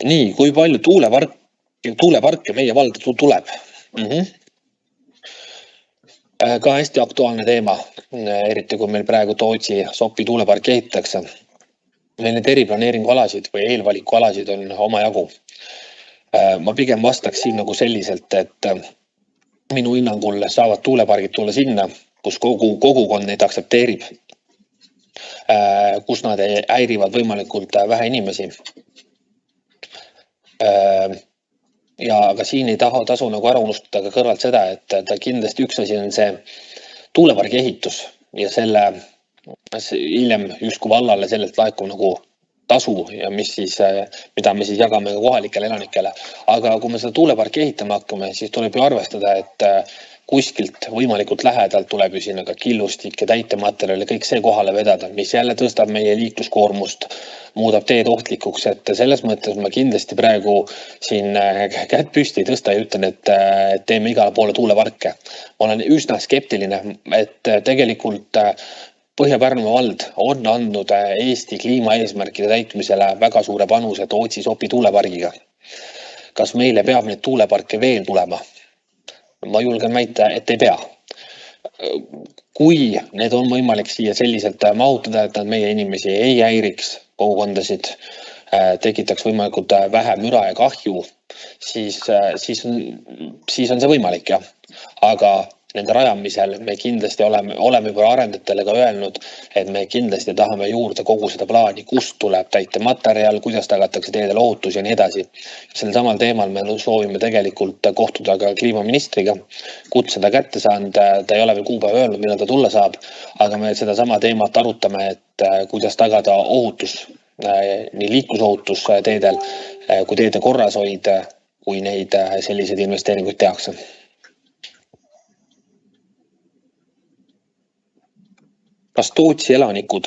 Nii, kui palju tuuleparke meie valda tuleb? Mhm. Ka hästi aktuaalne teema, eriti kui meil praegu Tootsi-Sopi tuuleparki ehitatakse. Meil neid eriplaneeringualasid või eelvalikualasid on omajagu. Ma pigem vastaks siin nagu selliselt, et minu hinnangul saavad tuulepargid tulla sinna, kus kogu kogukond neid aktsepteerib, kus nad häirivad võimalikult vähe inimesi. Ja aga siin ei tasu nagu ära unustada ka kõrvalt seda, et ta kindlasti üks asi on see tuulepargi ehitus ja selle hiljem justkui vallale sellelt laekub nagu tasu ja mida me siis jagame ka kohalikele elanikele. Aga kui me seda tuuleparki ehitama hakkame, siis tuleb ju arvestada, et kuskilt võimalikult lähedalt tuleb ju sinna ka killustik ja täitematerjal ja kõik see kohale vedada, mis jälle tõstab meie liikluskoormust, muudab teed ohtlikuks, et selles mõttes ma kindlasti praegu siin kätt püsti ei tõsta ja ütlen, et teeme igale poole tuuleparke. Ma olen üsna skeptiline, et tegelikult Põhja-Pärnumaa vald on andnud Eesti kliimaeesmärkide täitmisele väga suure panuse Tootsi-Sopi tuulepargiga. Kas meile peab neid tuuleparke veel tulema? Ma julgen väita, et ei pea. Kui need on võimalik siia selliselt mahutada, et nad meie inimesi ei häiriks, kogukondasid, tekitaks võimalikult vähe müra ja kahju, siis on see võimalik, jah. Aga nende rajamisel me kindlasti oleme juba arendajatele ka öelnud, et me kindlasti tahame juurde kogu seda plaani, kust tuleb täitematerjal, kuidas tagatakse teedel ohutus ja nii edasi. Sellel samal teemal me soovime tegelikult kohtuda ka kliimaministriga, kutsuda kätte saanud, ta ei ole veel kuupäeva öelnud, millal ta tulla saab, aga me seda sama teemat arutame, et kuidas tagada ohutus, nii liiklusohutus teedel, kui teede korras hoid, kui neid selliseid investeeringuid tehakse. Kas Tootsi elanikud